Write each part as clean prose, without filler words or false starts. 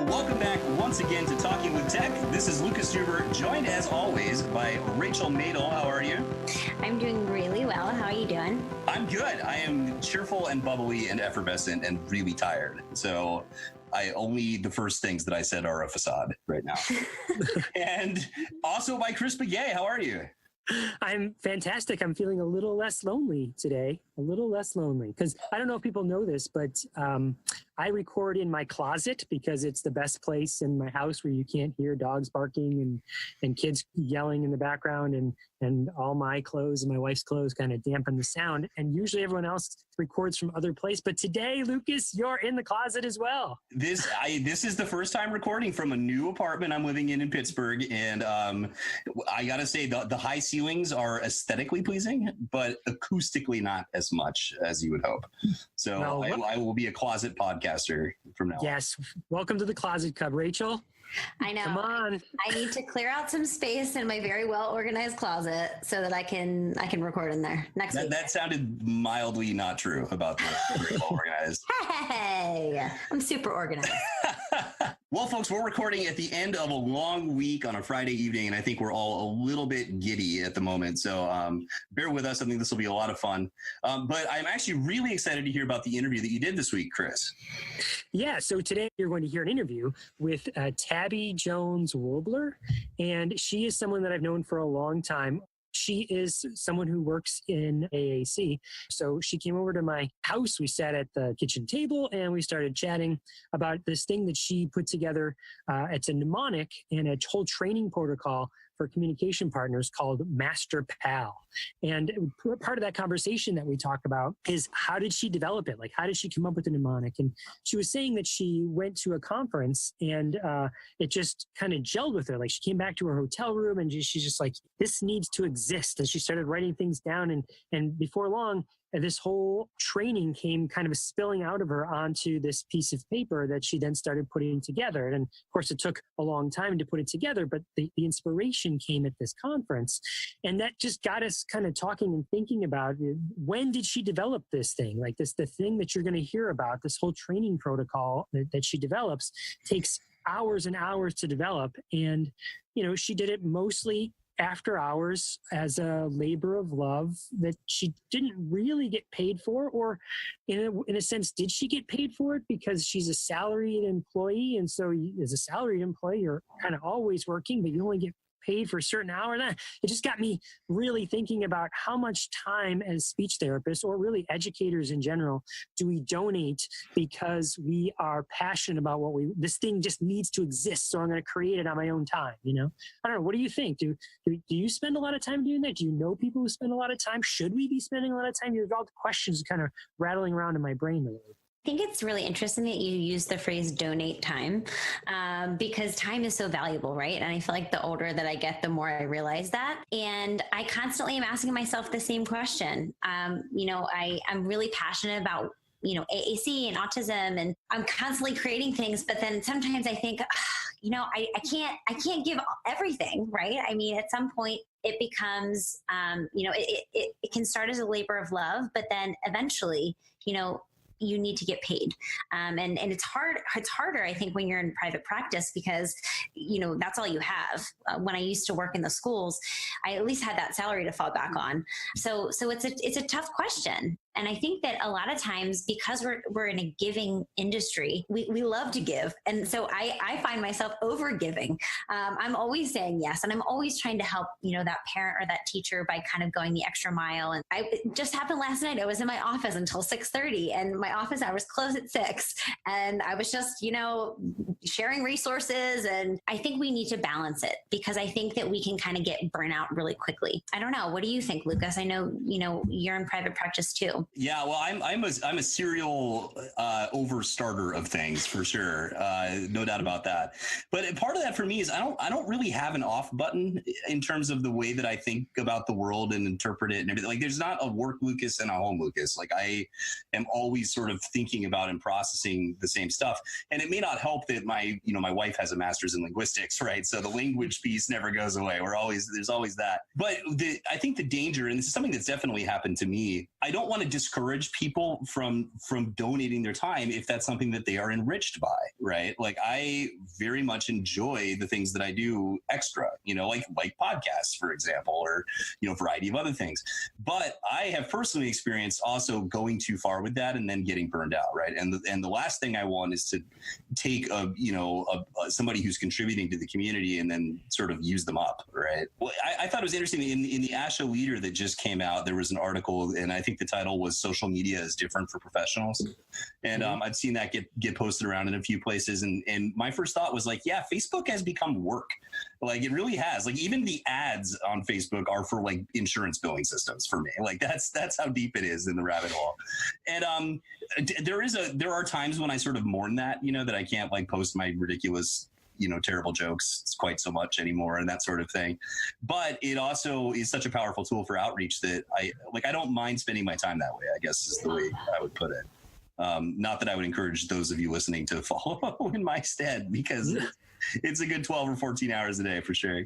Welcome back once again to Talking with Tech. This is Lucas Huber, joined as always by Rachel Madel. How are you? I'm doing really well. How are you doing? I'm good. I am cheerful and bubbly and effervescent and really tired. So only the first things that I said are a facade right now. And also by Chris Begay. How are you? I'm fantastic. I'm feeling a little less lonely today. A little less lonely. Because I don't know if people know this, but I record in my closet because it's the best place in my house where you can't hear dogs barking and kids yelling in the background and all my clothes and my wife's clothes kind of dampen the sound. And usually everyone else records from other place. But today, Lucas, you're in the closet as well. This is the first time recording from a new apartment I'm living in Pittsburgh. And I got to say, the high ceilings are aesthetically pleasing, but acoustically not as much as you would hope. So no, I will be a closet podcaster from now on. Yes. Welcome to the Closet Cub, Rachel. I know. Come on. I need to clear out some space in my very well organized closet so that I can record in there next week. That sounded mildly not true about the very well organized. Hey, I'm super organized. Well, folks, we're recording at the end of a long week on a Friday evening, and I think we're all a little bit giddy at the moment. So bear with us. I think this will be a lot of fun. But I'm actually really excited to hear about the interview that you did this week, Chris. Yeah, so today you're going to hear an interview with Tabi JonesWohleber, and she is someone that I've known for a long time. She is someone who works in AAC. So she came over to my house. We sat at the kitchen table and we started chatting about this thing that she put together. It's a mnemonic and a whole training protocol for communication partners called Master Pal. And part of that conversation that we talk about is how did she develop it? Like, how did she come up with the mnemonic? And she was saying that she went to a conference and it just kind of gelled with her. Like, she came back to her hotel room and she's just like, this needs to exist. And she started writing things down. And before long, this whole training came kind of spilling out of her onto this piece of paper that she then started putting together. And of course, it took a long time to put it together, but the inspiration came at this conference. And that just got us kind of talking and thinking about, when did she develop this thing? Like the thing that you're going to hear about, this whole training protocol that she develops takes hours and hours to develop. And, she did it mostly after hours as a labor of love that she didn't really get paid for, or in a sense, did she get paid for it because she's a salaried employee? And so as a salaried employee, you're kind of always working, but you only get paid for a certain hour. It just got me really thinking about how much time as speech therapists, or really educators in general, do we donate because we are passionate about this thing just needs to exist, so I'm going to create it on my own time, I don't know. What do you think? Do you spend a lot of time doing that? Do you know people who spend a lot of time? Should we be spending a lot of time? There's all the questions kind of rattling around in my brain lately. I think it's really interesting that you use the phrase donate time because time is so valuable, right? And I feel like the older that I get, the more I realize that. And I constantly am asking myself the same question. I'm really passionate about AAC and autism, and I'm constantly creating things, but then sometimes I think, I can't give everything, right? I mean, at some point it becomes, it can start as a labor of love, but then eventually, you need to get paid. And it's harder, I think, when you're in private practice because, that's all you have. When I used to work in the schools, I at least had that salary to fall back on. So it's a tough question. And I think that a lot of times, because we're in a giving industry, we love to give. And so I find myself over giving. I'm always saying yes. And I'm always trying to help, that parent or that teacher by kind of going the extra mile. And it just happened last night. I was in my office until 6:30 and my office hours close at 6. And I was just, sharing resources. And I think we need to balance it because I think that we can kind of get burnout really quickly. I don't know. What do you think, Lucas? I know, you're in private practice too. Yeah, well, I'm a serial overstarter of things for sure, no doubt about that. But part of that for me is I don't really have an off button in terms of the way that I think about the world and interpret it and everything. Like, there's not a work Lucas and a home Lucas. Like, I am always sort of thinking about and processing the same stuff. And it may not help that my wife has a master's in linguistics, right? So the language piece never goes away. There's always that. But I think the danger, and this is something that's definitely happened to me I don't want to discourage people from donating their time if that's something that they are enriched by, right? Like I very much enjoy the things that I do extra, like podcasts, for example, or, a variety of other things. But I have personally experienced also going too far with that and then getting burned out, right? And the last thing I want is to take somebody who's contributing to the community and then sort of use them up, right? Well, I thought it was interesting in the ASHA Leader that just came out, there was an article, and I think the title was "Social Media is Different for Professionals," and I've seen that get posted around in a few places, and my first thought was like, yeah, Facebook has become work. Like it really has. Like even the ads on Facebook are for like insurance billing systems for me. Like that's how deep it is in the rabbit hole. And there are times when I sort of mourn that, that I can't like post my ridiculous, terrible jokes quite so much anymore and that sort of thing. But it also is such a powerful tool for outreach that I don't mind spending my time that way, I guess is the way I would put it. Not that I would encourage those of you listening to follow in my stead, because it's a good 12 or 14 hours a day for sure.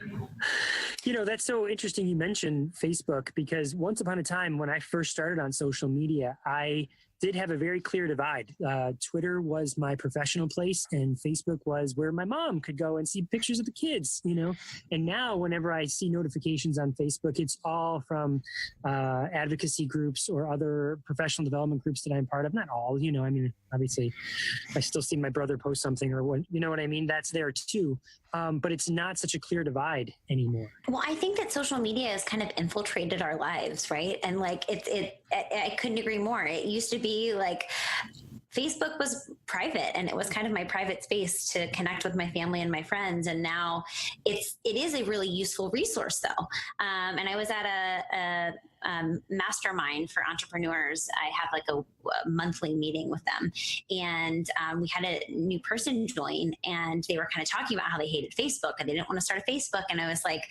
That's so interesting you mentioned Facebook, because once upon a time when I first started on social media, I did have a very clear divide. Twitter was my professional place and Facebook was where my mom could go and see pictures of the kids, And now whenever I see notifications on Facebook, it's all from advocacy groups or other professional development groups that I'm part of. Not all, obviously I still see my brother post something or what, what I mean? That's there too. But it's not such a clear divide anymore. Well, I think that social media has kind of infiltrated our lives, right? And like I couldn't agree more. It used to be like Facebook was private and it was kind of my private space to connect with my family and my friends. And now it is a really useful resource though. And I was at a mastermind for entrepreneurs. I have like a monthly meeting with them, and we had a new person join, and they were kind of talking about how they hated Facebook and they didn't want to start a Facebook. And I was like,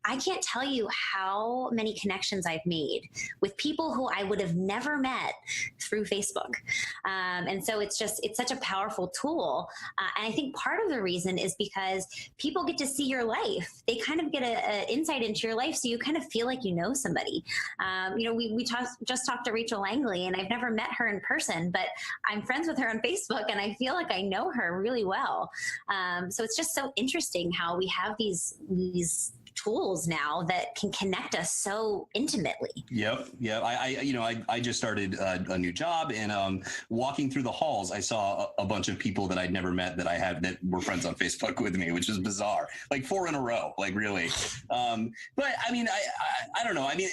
I can't tell you how many connections I've made with people who I would have never met through Facebook. And so it's such a powerful tool. And I think part of the reason is because people get to see your life. They kind of get an insight into your life, so you kind of feel like you know somebody. We just talked to Rachel Langley, and I've never met her in person, but I'm friends with her on Facebook, and I feel like I know her really well. So it's just so interesting how we have these tools now that can connect us so intimately. Yep. I just started a new job, and walking through the halls, I saw a bunch of people that I'd never met that were friends on Facebook with me, which was bizarre. Like 4 in a row, like really. But I mean, I don't know. I mean,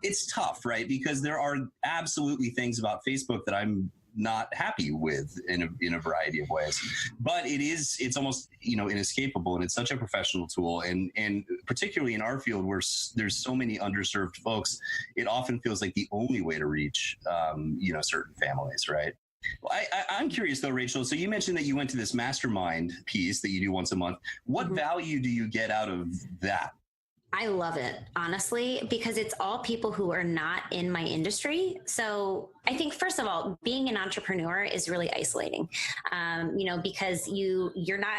it's tough, right? Because there are absolutely things about Facebook that I'm not happy with in a variety of ways, but it's almost inescapable, and it's such a professional tool, and particularly in our field where there's so many underserved folks, it often feels like the only way to reach certain families, right? Well, I'm curious though, Rachel, so you mentioned that you went to this mastermind piece that you do once a month. What value do you get out of that? I love it, honestly, because it's all people who are not in my industry. So I think, first of all, being an entrepreneur is really isolating, because you're not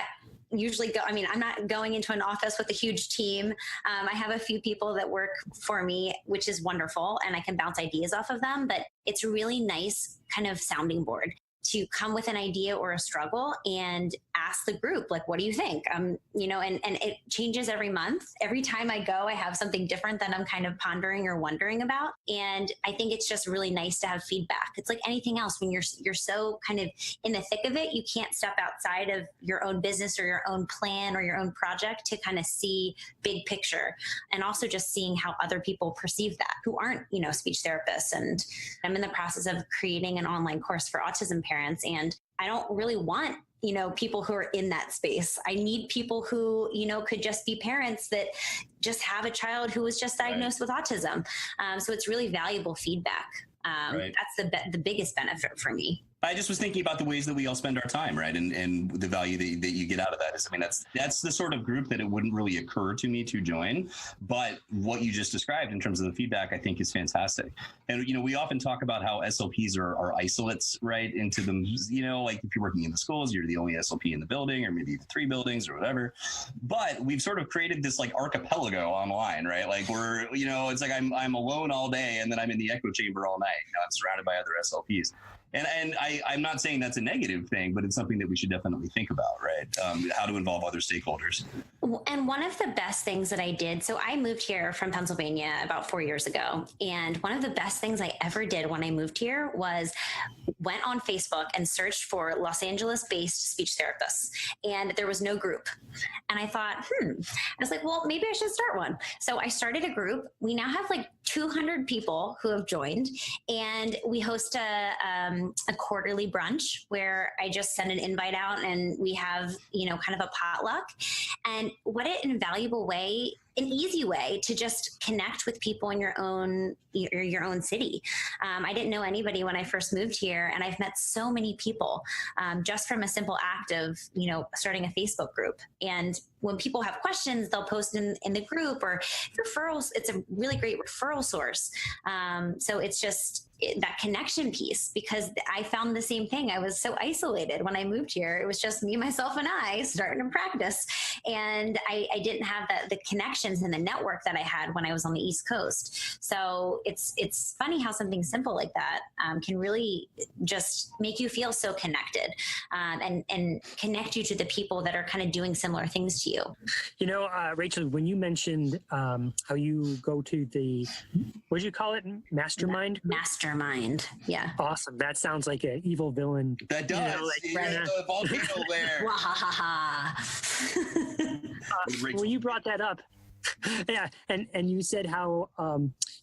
usually I'm not going into an office with a huge team. I have a few people that work for me, which is wonderful, and I can bounce ideas off of them, but it's a really nice kind of sounding board to come with an idea or a struggle and ask the group, like, what do you think? And it changes every month. Every time I go, I have something different that I'm kind of pondering or wondering about. And I think it's just really nice to have feedback. It's like anything else. When you're so kind of in the thick of it, you can't step outside of your own business or your own plan or your own project to kind of see big picture. And also just seeing how other people perceive that, who aren't, speech therapists. And I'm in the process of creating an online course for autism parents. And I don't really want, people who are in that space. I need people who, could just be parents that just have a child who was just diagnosed with autism. So it's really valuable feedback. That's the biggest benefit for me. I just was thinking about the ways that we all spend our time, right? And the value that you get out of that is, I mean, that's the sort of group that it wouldn't really occur to me to join. But what you just described in terms of the feedback, I think is fantastic. And, we often talk about how SLPs are isolates, right? Into them, like if you're working in the schools, you're the only SLP in the building, or maybe the 3 buildings or whatever. But we've sort of created this like archipelago online, right? Like we're, it's like I'm alone all day and then I'm in the echo chamber all night. I'm surrounded by other SLPs. And I'm not saying that's a negative thing, but it's something that we should definitely think about, right? How to involve other stakeholders. And one of the best things that I did, so I moved here from Pennsylvania about 4 years ago. And one of the best things I ever did when I moved here was went on Facebook and searched for Los Angeles-based speech therapists. And there was no group. And I thought, I was like, well, maybe I should start one. So I started a group. We now have like 200 people who have joined. And we host a quarterly brunch where I just send an invite out and we have, kind of a potluck. And what an invaluable way, an easy way to just connect with people in your own city. I didn't know anybody when I first moved here, and I've met so many people just from a simple act of, starting a Facebook group. And when people have questions, they'll post in the group, or referrals. It's a really great referral source. So it's just that connection piece, because I found the same thing. I was so isolated when I moved here. It was just me, myself, and I starting to practice. And I didn't have the connections and the network that I had when I was on the East Coast. So it's funny how something simple like that can really just make you feel so connected and connect you to the people that are kind of doing similar things to you. Rachel, when you mentioned how you go to the, what did you call it? Mastermind? Mastermind. Yeah. Awesome. That sounds like an evil villain. That does. The volcano there. Well, you brought that up. Yeah, and you said how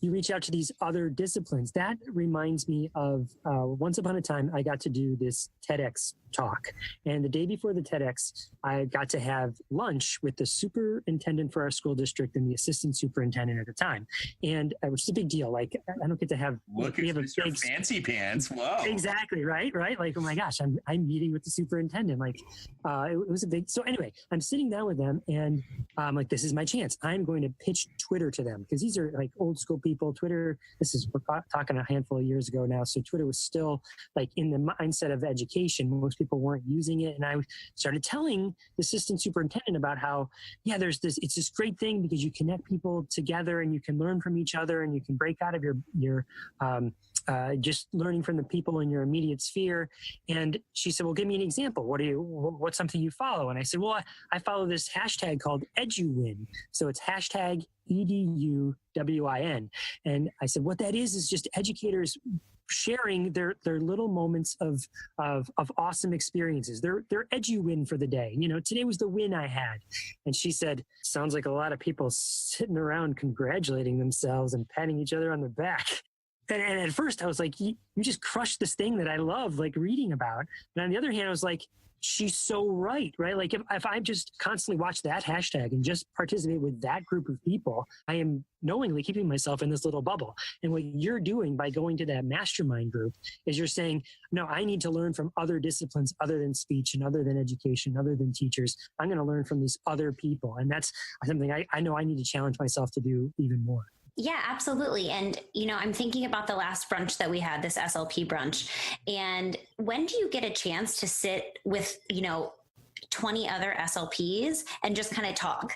you reach out to these other disciplines. That reminds me of once upon a time I got to do this TEDx talk, and the day before the TEDx I got to have lunch with the superintendent for our school district and the assistant superintendent at the time, and it was a big deal. Like I don't get to have we have a big fancy pants. Whoa! Exactly right. Like, oh my gosh, I'm meeting with the superintendent. Like it was a big. So anyway, I'm sitting down with them, and I'm like, this is my chance. I'm going to pitch Twitter to them, because these are like old school people. Twitter, we're talking a handful of years ago now. So Twitter was still like in the mindset of education. Most people weren't using it. And I started telling the assistant superintendent about how, it's this great thing because you connect people together and you can learn from each other and you can break out of your just learning from the people in your immediate sphere. And she said, well, give me an example. What's something you follow? And I said, well, I follow this hashtag called EduWin. So it's hashtag EduWin. And I said, what that is just educators sharing their little moments of awesome experiences. Their EduWin for the day. Today was the win I had. And she said, sounds like a lot of people sitting around congratulating themselves and patting each other on the back. And at first I was like, you just crushed this thing that I love, like reading about. And on the other hand, I was like, she's so right? Like if I just constantly watch that hashtag and just participate with that group of people, I am knowingly keeping myself in this little bubble. And what you're doing by going to that mastermind group is you're saying, no, I need to learn from other disciplines other than speech and other than education, other than teachers. I'm going to learn from these other people. And that's something I know I need to challenge myself to do even more. Yeah, absolutely. And, I'm thinking about the last brunch that we had, this SLP brunch. And when do you get a chance to sit with, 20 other SLPs and just kind of talk?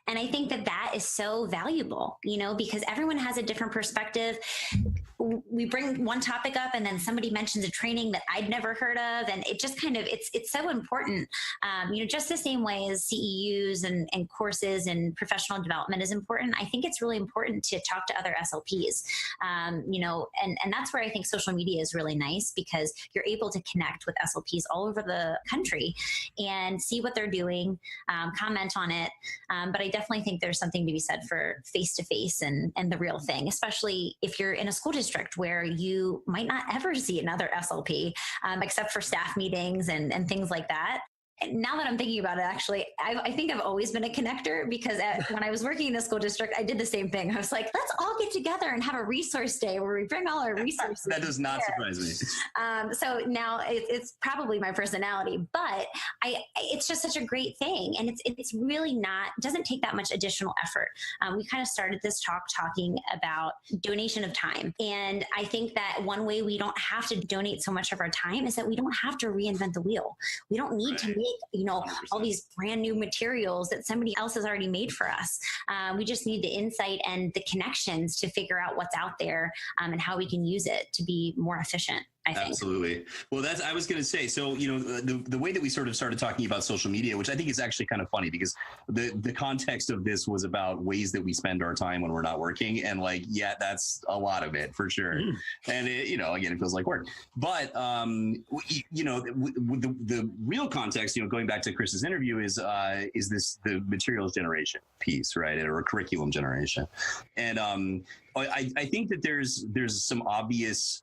And I think that is so valuable, because everyone has a different perspective. We bring one topic up and then somebody mentions a training that I'd never heard of. And it just kind of, it's so important. Just the same way as CEUs and courses and professional development is important. I think it's really important to talk to other SLPs, and that's where I think social media is really nice, because you're able to connect with SLPs all over the country and see what they're doing, comment on it. But I definitely think there's something to be said for face-to-face and the real thing, especially if you're in a school district where you might not ever see another SLP, except for staff meetings and things like that. now that I'm thinking about it, actually, I think I've always been a connector, because when I was working in the school district, I did the same thing. I was like, let's all get together and have a resource day where we bring all our resources. That does not surprise me. So now it's probably my personality, but it's just such a great thing. And it's really doesn't take that much additional effort. We kind of started this talking about donation of time. And I think that one way we don't have to donate so much of our time is that we don't have to reinvent the wheel. We don't need to make, 100%. All these brand new materials that somebody else has already made for us. We just need the insight and the connections to figure out what's out there and how we can use it to be more efficient, I think. Absolutely. Well, I was going to say, so, the way that we sort of started talking about social media, which I think is actually kind of funny, because the context of this was about ways that we spend our time when we're not working. And that's a lot of it for sure. And again, it feels like work, but, the real context, going back to Chris's interview is the materials generation piece, right? Or curriculum generation. And, I think that there's some obvious,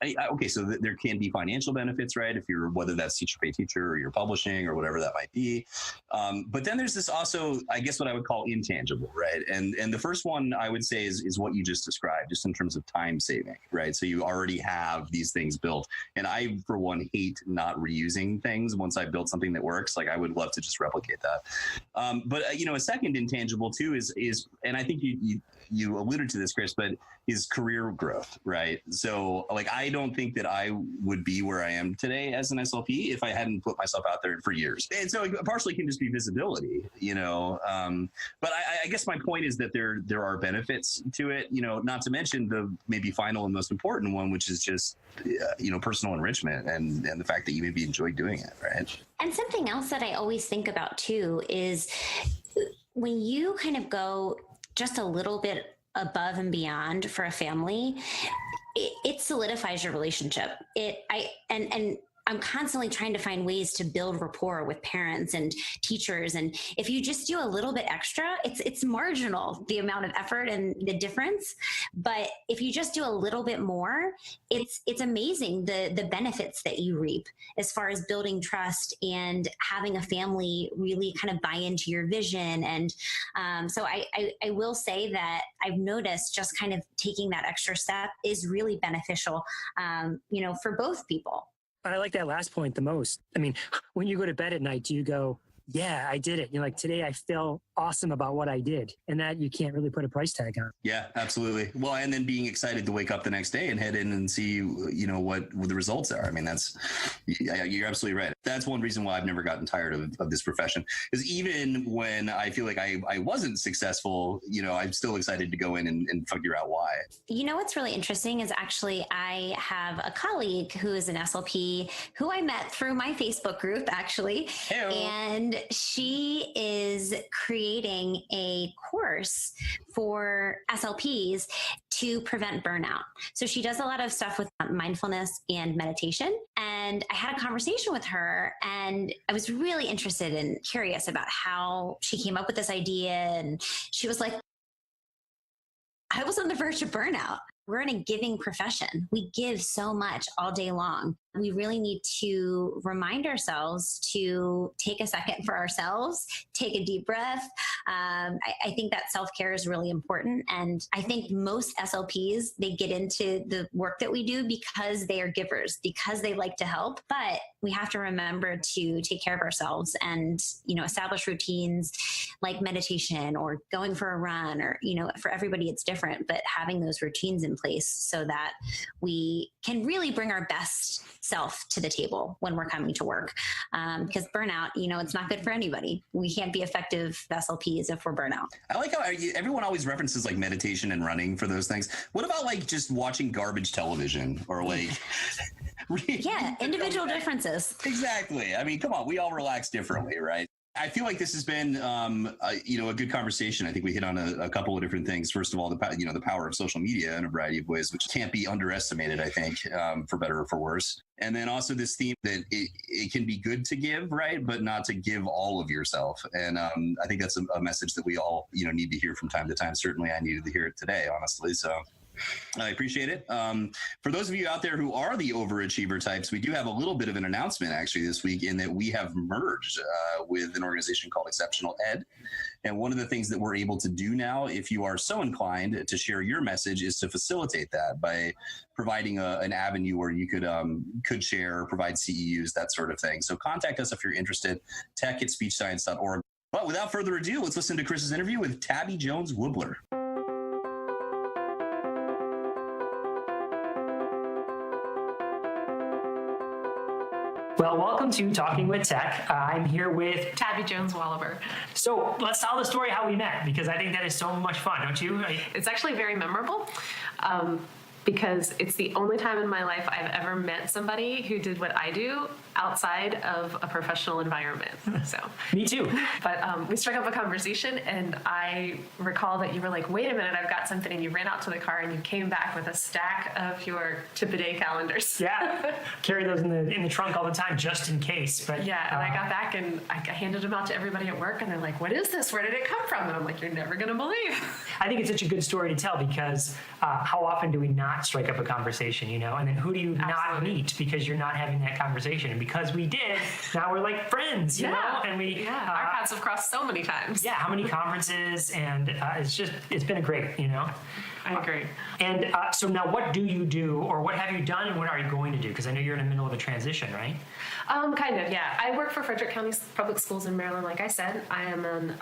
so there can be financial benefits, right? Whether that's teacher pay teacher or you're publishing or whatever that might be. But then there's this also, I guess, what I would call intangible, right? And the first one I would say is what you just described, just in terms of time saving, right? So you already have these things built. And I, for one, hate not reusing things once I've built something that works. I would love to just replicate that. But a second intangible too is, and I think you alluded to this, Chris, but is career growth, right? So I don't think that I would be where I am today as an SLP if I hadn't put myself out there for years. And so partially can just be visibility, but I guess my point is that there are benefits to it, not to mention the maybe final and most important one, which is just, personal enrichment and the fact that you maybe enjoy doing it, right? And something else that I always think about too is when you kind of go just a little bit above and beyond for a family, it solidifies your relationship. I'm constantly trying to find ways to build rapport with parents and teachers. And if you just do a little bit extra, it's marginal, the amount of effort and the difference. But if you just do a little bit more, it's amazing the benefits that you reap as far as building trust and having a family really kind of buy into your vision. And so I will say that I've noticed just kind of taking that extra step is really beneficial, for both people. I like that last point the most. I mean, when you go to bed at night, do you go, yeah, I did it? You're like, today I feel awesome about what I did. And that you can't really put a price tag on. Yeah, absolutely. Well, and then being excited to wake up the next day and head in and see, what the results are. I mean, you're absolutely right. That's one reason why I've never gotten tired of this profession, is even when I feel like I wasn't successful, I'm still excited to go in and figure out why. What's really interesting is actually I have a colleague who is an SLP who I met through my Facebook group, actually. Hey-o. And she is creating a course for SLPs to prevent burnout. So she does a lot of stuff with mindfulness and meditation. And I had a conversation with her, and I was really interested and curious about how she came up with this idea. And she was like, I was on the verge of burnout. We're in a giving profession. We give so much all day long. We really need to remind ourselves to take a second for ourselves, take a deep breath. I think that self-care is really important. And I think most SLPs, they get into the work that we do because they are givers, because they like to help. But we have to remember to take care of ourselves and, establish routines like meditation or going for a run, or, for everybody it's different, but having those routines in place so that we can really bring our best self to the table when we're coming to work. Because burnout, it's not good for anybody. We can't be effective SLPs if we're burnout. I like how everyone always references meditation and running for those things. What about just watching garbage television or yeah, individual differences. Exactly. I mean, come on, we all relax differently, right? I feel like this has been, a good conversation. I think we hit on a couple of different things. First of all, the power of social media in a variety of ways, which can't be underestimated, I think, for better or for worse. And then also this theme that it can be good to give, right, but not to give all of yourself. And I think that's a message that we all, need to hear from time to time. Certainly, I needed to hear it today, honestly. So. I appreciate it. For those of you out there who are the overachiever types, we do have a little bit of an announcement actually this week in that we have merged with an organization called Exceptional Ed. And one of the things that we're able to do now, if you are so inclined to share your message, is to facilitate that by providing an avenue where you could share, provide CEUs, that sort of thing. So contact us if you're interested, tech@speechscience.org. But without further ado, let's listen to Chris's interview with Tabi JonesWohleber. Well, welcome to Talking with Tech. I'm here with Tabi JonesWohleber. So let's tell the story how we met, because I think that is so much fun, don't you? It's actually very memorable because it's the only time in my life I've ever met somebody who did what I do outside of a professional environment. So Me too. But we struck up a conversation, and I recall that you were like, wait a minute, I've got something, and you ran out to the car and you came back with a stack of your tip-a-day calendars. Yeah, carry those in the trunk all the time just in case. But yeah, and I got back and I handed them out to everybody at work, and they're like, what is this? Where did it come from? And I'm like, you're never going to believe. I think it's such a good story to tell, because how often do we not strike up a conversation, you know? And then who do you not meet because you're not having that conversation? And because we did, now we're like friends, you know? And our paths have crossed so many times. Yeah, how many conferences, and it's been a great, you know? I agree. And so now what do you do, or what have you done, and what are you going to do? Because I know you're in the middle of a transition, right? Kind of, yeah. I work for Frederick County Public Schools in Maryland, like I said. I am an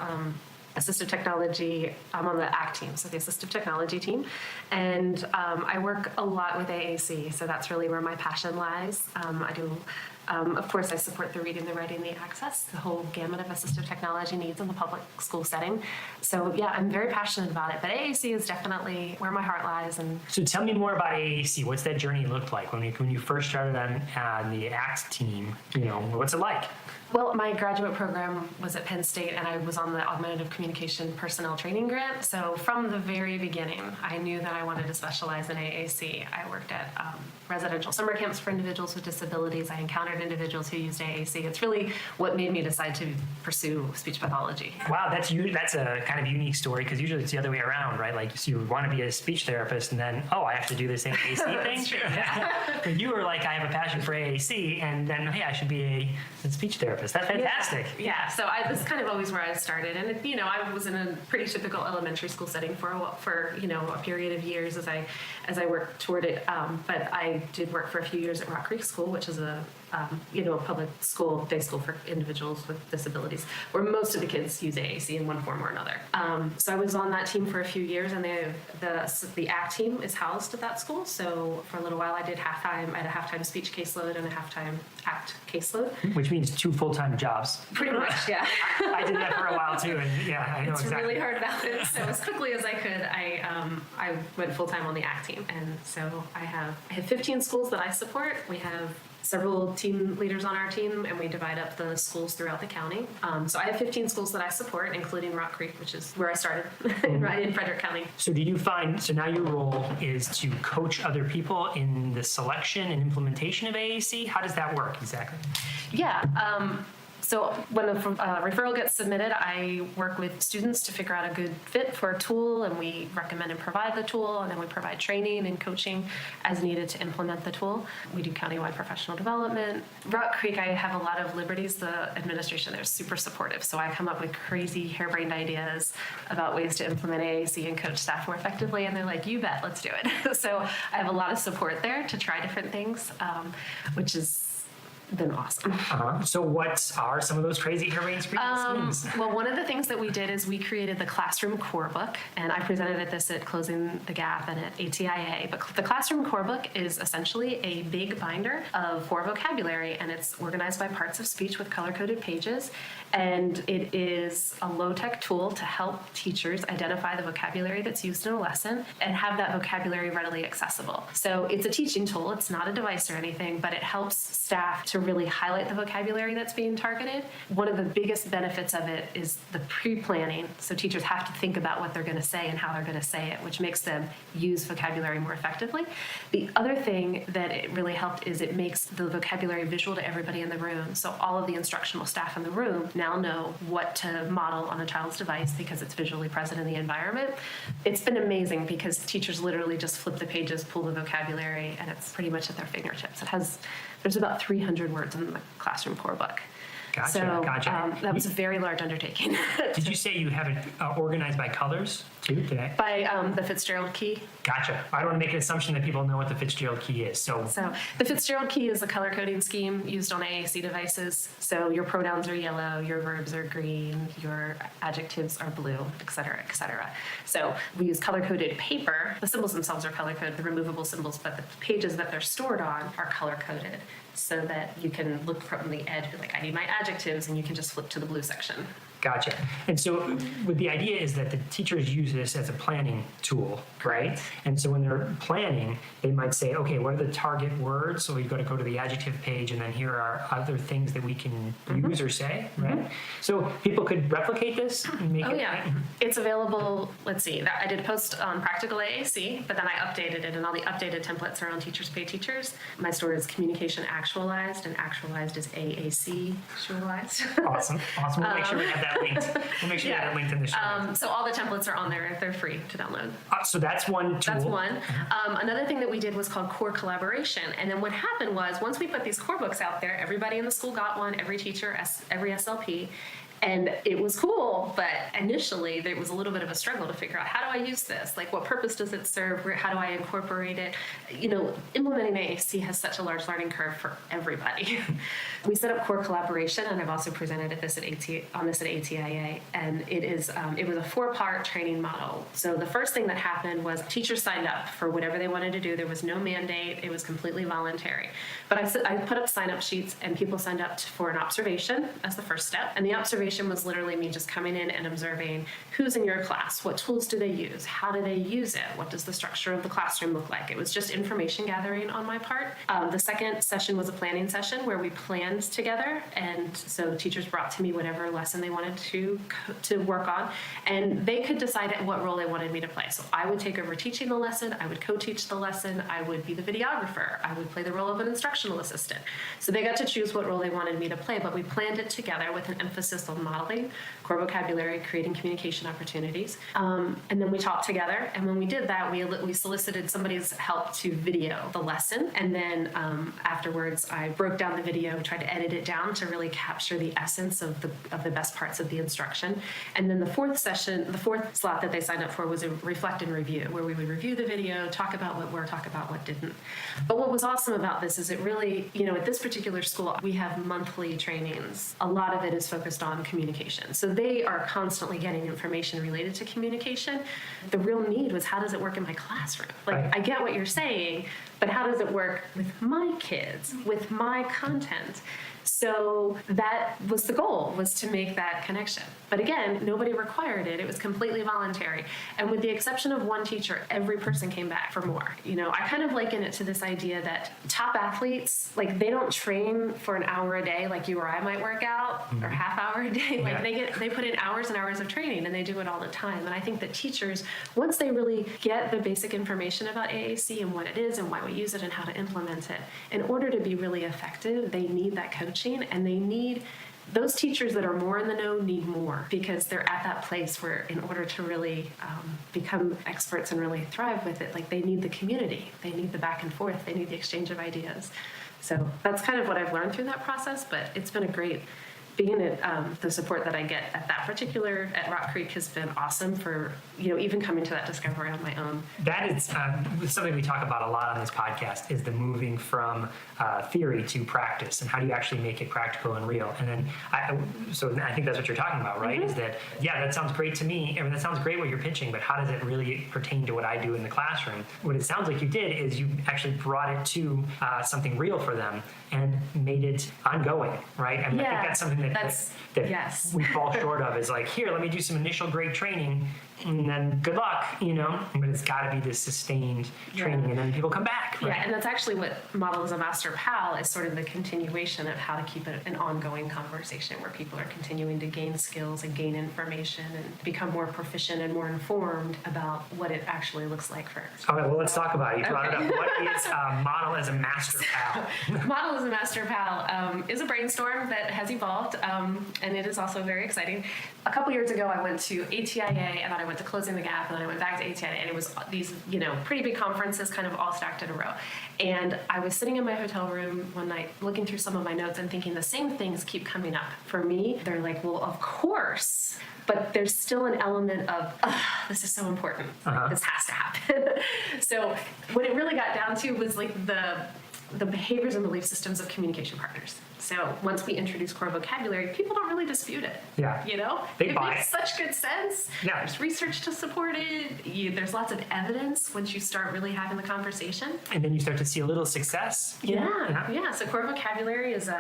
assistive technology. I'm on the ACT team, so the assistive technology team. And I work a lot with AAC, so that's really where my passion lies. I do, of course, I support the reading, the writing, the access, the whole gamut of assistive technology needs in the public school setting. So yeah, I'm very passionate about it, but AAC is definitely where my heart lies. And so tell me more about AAC. What's that journey looked like when you first started on the ACT team? You know, what's it like? Well, my graduate program was at Penn State, and I was on the Augmentative Communication Personnel Training Grant. So from the very beginning, I knew that I wanted to specialize in AAC. I worked at residential summer camps for individuals with disabilities. I encountered individuals who used AAC. It's really what made me decide to pursue speech pathology. Wow, that's a kind of unique story, because usually it's the other way around, right? Like, so you want to be a speech therapist, and then, I have to do this AAC thing? That's true, yeah. But you were like, I have a passion for AAC, and then, hey, I should be a speech therapist. That's fantastic. Yeah. So this is kind of always where I started, and I was in a pretty typical elementary school setting for a period of years as I worked toward it. But I did work for a few years at Rock Creek School, which is a public school, day school for individuals with disabilities, where most of the kids use AAC in one form or another. So I was on that team for a few years, and the ACT team is housed at that school. So for a little while, I did halftime. I had a halftime speech caseload and a halftime ACT caseload, which means 2 full-time jobs. Pretty much, yeah. I did that for a while too, and yeah, I know it's exactly. Really hard balance. So as quickly as I could, I went full-time on the ACT team, and so I have 15 schools that I support. We have several team leaders on our team, and we divide up the schools throughout the county. So I have 15 schools that I support, including Rock Creek, which is where I started, right in Frederick County. So now your role is to coach other people in the selection and implementation of AAC? How does that work exactly? Yeah. So when a referral gets submitted, I work with students to figure out a good fit for a tool, and we recommend and provide the tool, and then we provide training and coaching as needed to implement the tool. We do countywide professional development. Rock Creek, I have a lot of liberties. The administration there is super supportive, so I come up with crazy harebrained ideas about ways to implement AAC and coach staff more effectively, and they're like, you bet, let's do it. So I have a lot of support there to try different things, which is been awesome. So what are some of those crazy harebrained schemes? Well, one of the things that we did is we created the Classroom Core Book, and I presented at this at Closing the Gap and at ATIA. But the Classroom Core Book is essentially a big binder of core vocabulary, and it's organized by parts of speech with color-coded pages. And it is a low-tech tool to help teachers identify the vocabulary that's used in a lesson and have that vocabulary readily accessible. So it's a teaching tool. It's not a device or anything, but it helps staff to to really highlight the vocabulary that's being targeted. One of the biggest benefits of it is the pre-planning. So teachers have to think about what they're going to say and how they're going to say it, which makes them use vocabulary more effectively. The other thing that it really helped is it makes the vocabulary visual to everybody in the room. So all of the instructional staff in the room now know what to model on a child's device because it's visually present in the environment. It's been amazing because teachers literally just flip the pages, pull the vocabulary, and it's pretty much at their fingertips. There's about 300 words in the classroom core book. Gotcha, So gotcha. that was a very large undertaking. Did you say you have it organized by colors too today? By the Fitzgerald key. Gotcha. I don't want to make an assumption that people know what the Fitzgerald key is. So the Fitzgerald key is a color coding scheme used on AAC devices. So your pronouns are yellow, your verbs are green, your adjectives are blue, et cetera, et cetera. So we use color-coded paper. The symbols themselves are color-coded, the removable symbols, but the pages that they're stored on are color-coded so that you can look from the edge, be like, I need my adjectives, and you can just flip to the blue section. Gotcha. And so the idea is that the teachers use this as a planning tool, right? And so when they're planning, they might say, okay, what are the target words? So we've got to go to the adjective page, and then here are other things that we can use or say, right? So people could replicate this and make it. Yeah. It's available, let's see, I did a post on Practical AAC, but then I updated it, and all the updated templates are on Teachers Pay Teachers. My store is Communication Actualized, and Actualized is AAC actualized. Awesome. We'll make sure we have that linked. We'll make sure we have that linked in the show notes. So all the templates are on there. They're free to download. So that's one tool. That's one. Another thing that we did was called core collaboration. And then what happened was once we put these core books out there, everybody in the school got one, every teacher, every SLP. And it was cool, but initially there was a little bit of a struggle to figure out, how do I use this? Like, what purpose does it serve? How do I incorporate it? You know, implementing AAC has such a large learning curve for everybody. We set up core collaboration, and I've also presented at this at ATIA, and it was a 4-part training model. So the first thing that happened was teachers signed up for whatever they wanted to do. There was no mandate. It was completely voluntary. But I put up sign-up sheets, and people signed up for an observation as the first step, and the observation was literally me just coming in and observing who's in your class, what tools do they use, how do they use it, what does the structure of the classroom look like. It was just information gathering on my part. The second session was a planning session where we planned together, and so teachers brought to me whatever lesson they wanted to work on, and they could decide what role they wanted me to play. So I would take over teaching the lesson, I would co-teach the lesson, I would be the videographer, I would play the role of an instructional assistant. So they got to choose what role they wanted me to play, but we planned it together with an emphasis on modeling, core vocabulary, creating communication opportunities. And then we talked together. And when we did that, we solicited somebody's help to video the lesson. And then afterwards, I broke down the video, tried to edit it down to really capture the essence of the best parts of the instruction. And then the fourth slot that they signed up for was a reflect and review, where we would review the video, talk about what worked, talk about what didn't. But what was awesome about this is it really, at this particular school, we have monthly trainings. A lot of it is focused on communication. So they are constantly getting information related to communication. The real need was, how does it work in my classroom? Right. I get what you're saying, but how does it work with my kids, with my content? So that was the goal, was to make that connection. But again, nobody required it. It was completely voluntary. And with the exception of one teacher, every person came back for more. I kind of liken it to this idea that top athletes, they don't train for an hour a day like you or I might work out, or half hour a day. They put in hours and hours of training, and they do it all the time. And I think that teachers, once they really get the basic information about AAC and what it is and why we use it and how to implement it, in order to be really effective, they need that coaching. And those teachers that are more in the know need more, because they're at that place where, in order to really become experts and really thrive with it, they need the community, they need the back and forth, they need the exchange of ideas. So that's kind of what I've learned through that process, but it's been a great, being at the support that I get at at Rock Creek has been awesome for, even coming to that discovery on my own. That is something we talk about a lot on this podcast, is the moving from theory to practice, and how do you actually make it practical and real. And then, I think that's what you're talking about, right? Mm-hmm. Is that, that sounds great to me, that sounds great what you're pitching, but how does it really pertain to what I do in the classroom? What it sounds like you did is you actually brought it to something real for them and made it ongoing, right? I think that's something that yes. we fall short of, is here, let me do some initial great training, and then good luck, but it's got to be this sustained training, and then people come back. Right? Yeah, and that's actually what Model as a Master Pal is, sort of the continuation of how to keep it an ongoing conversation where people are continuing to gain skills and gain information and become more proficient and more informed about what it actually looks like for. All right, well, let's talk about it. You brought it up. What is Model as a Master Pal? Model as a Master Pal is a brainstorm that has evolved, and it is also very exciting. A couple years ago, I went to ATIA, and then I went to Closing the Gap, and then I went back to ATIA, and it was these, pretty big conferences kind of all stacked in a row. And I was sitting in my hotel room one night looking through some of my notes and thinking the same things keep coming up. For me, they're like, well, of course, but there's still an element of, this is so important. Like, this has to happen. So what it really got down to was like the behaviors and belief systems of communication partners. So once we introduce core vocabulary, people don't really dispute it. Yeah. It makes such good sense. Yeah. There's research to support it. There's lots of evidence once you start really having the conversation. And then you start to see a little success. Yeah. So core vocabulary is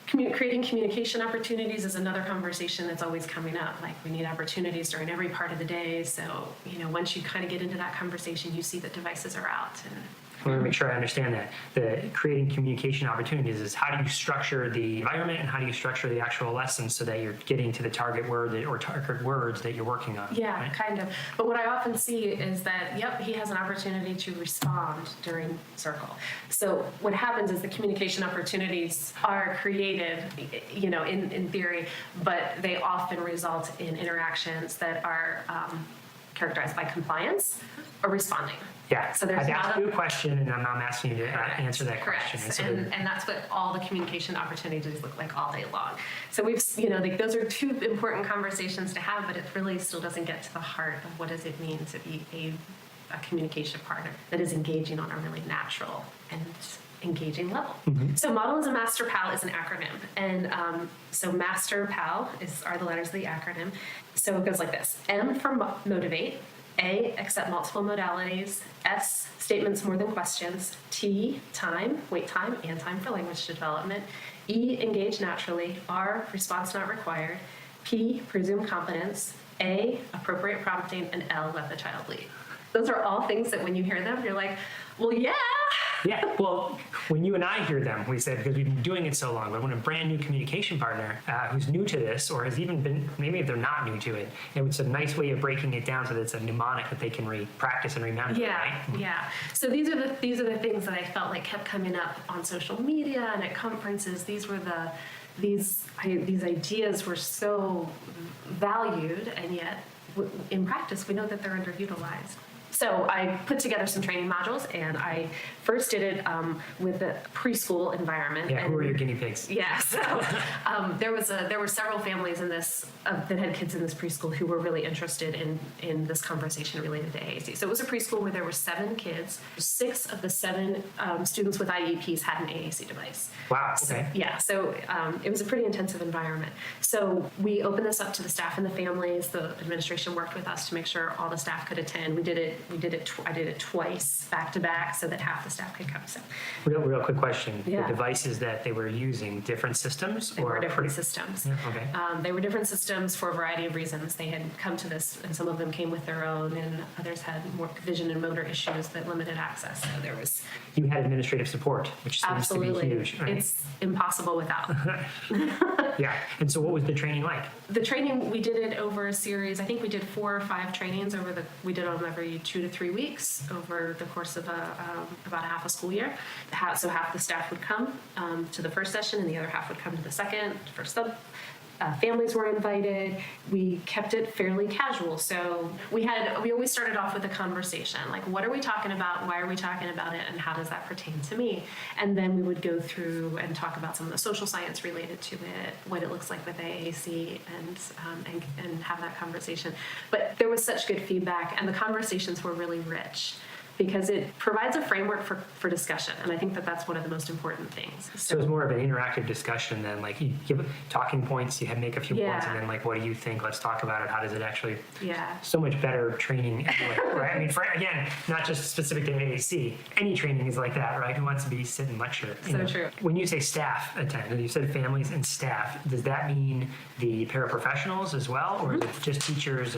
creating communication opportunities is another conversation that's always coming up. Like, we need opportunities during every part of the day. So, once you kind of get into that conversation, you see that devices are out. And I want to make sure I understand that. The creating communication opportunities is how do you structure the environment and how do you structure the actual lessons so that you're getting to the target word or target words that you're working on. Yeah, right? kind of. But what I often see is that, he has an opportunity to respond during circle. So what happens is the communication opportunities are created, in theory, but they often result in interactions that are characterized by compliance or responding. Yeah, so there's I've asked you a question, and I'm asking you to answer that Correct. question. And that's what all the communication opportunities look like all day long. So we've, those are two important conversations to have, but it really still doesn't get to the heart of what does it mean to be a communication partner that is engaging on a really natural and engaging level. Mm-hmm. So Model as a Master Pal is an acronym. And so Master Pal are the letters of the acronym. So it goes like this. M for motivate. A, accept multiple modalities. S, statements more than questions. T, time, wait time, and time for language development. E, engage naturally. R, response not required. P, presume competence. A, appropriate prompting. And L, let the child lead. Those are all things that when you hear them, you're like, well, yeah. Yeah, well, when you and I hear them, we say, because we've been doing it so long, but when a brand new communication partner who's new to this, or has even been, maybe if they're not new to it, it's a nice way of breaking it down so that it's a mnemonic that they can practice and remember, right? Yeah. So these are the things that I felt like kept coming up on social media and at conferences. These ideas were so valued, and yet in practice, we know that they're underutilized. So I put together some training modules, and I first did it with the preschool environment. Yeah, who were your guinea pigs? Yeah, so there were several families in this that had kids in this preschool who were really interested in this conversation related to AAC. So it was a preschool where there were 7 kids. 6 of the 7 students with IEPs had an AAC device. Wow. Okay. So it was a pretty intensive environment. So we opened this up to the staff and the families. The administration worked with us to make sure all the staff could attend. I did it twice back to back so that half the staff could come. So real quick question. Yeah. The devices that they were using, different systems? They were different systems. Yeah, okay. They were different systems for a variety of reasons. They had come to this, and some of them came with their own, and others had more vision and motor issues that limited access. So there was... You had administrative support, which seems Absolutely. to be huge. Right? It's impossible without. Yeah. And so what was the training like? The training, we did it over a series. I think we did 4 or 5 trainings we did them every 2 to 3 weeks over the course of about half a school year. So half the staff would come to the first session, and the other half would come to the second. Families were invited. We kept it fairly casual. So we always started off with a conversation, like, what are we talking about? Why are we talking about it? And how does that pertain to me? And then we would go through and talk about some of the social science related to it, what it looks like with AAC, and have that conversation. But there was such good feedback, and the conversations were really rich. because it provides a framework for discussion. And I think that that's one of the most important things. So it's more of an interactive discussion than like you give talking points, you make a few points, and then like, what do you think? Let's talk about it. How does it actually? Yeah. So much better training anyway, right? I mean, again, not just specific to AAC. Any training is like that, right? Who wants to be sit and lecture? So true. When you say staff attend, and you said families and staff, does that mean the paraprofessionals as well, or is it just teachers?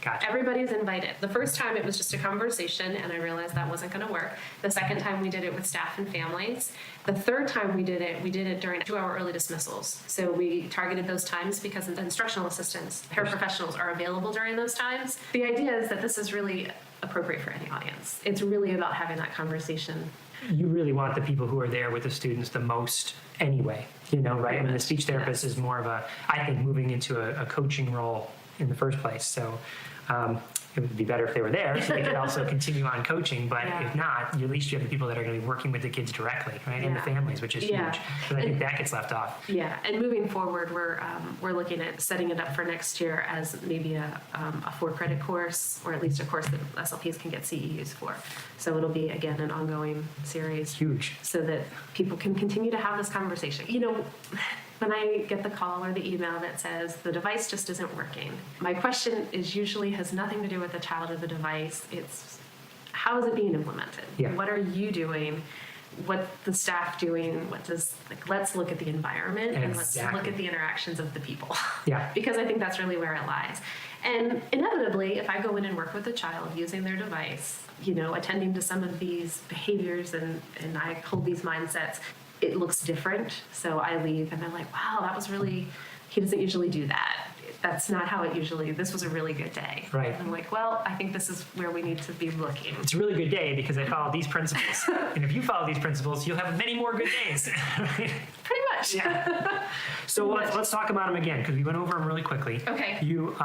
Gotcha. Everybody's invited. The first time it was just a conversation, and I realized that wasn't going to work. The second time we did it with staff and families. The third time we did it during 2-hour early dismissals. So we targeted those times because the instructional assistants, paraprofessionals, are available during those times. The idea is that this is really appropriate for any audience. It's really about having that conversation. You really want the people who are there with the students the most anyway, right? I mean, the speech therapist is more of I think, moving into a coaching role in the first place. So it would be better if they were there so they could also continue on coaching. But if not, at least you have the people that are going to be working with the kids directly, right? And the families, which is huge. But I think that gets left off. Yeah, and moving forward, we're looking at setting it up for next year as maybe a 4-credit course, or at least a course that SLPs can get CEUs for. So it'll be, again, an ongoing series. Huge. So that people can continue to have this conversation. When I get the call or the email that says the device just isn't working, my question usually has nothing to do with the child or the device. It's how is it being implemented? Yeah. What are you doing? What the staff doing? Let's look at the environment and let's look at the interactions of the people. Yeah. Because I think that's really where it lies. And inevitably, if I go in and work with a child using their device, attending to some of these behaviors and I hold these mindsets, it looks different. So I leave and I'm like, wow, that was really, he doesn't usually do that. That's not how this was a really good day. Right. And I'm like, well, I think this is where we need to be looking. It's a really good day because I followed these principles. And if you follow these principles, you'll have many more good days. Pretty much. Yeah. So let's talk about them again, because we went over them really quickly. Okay. You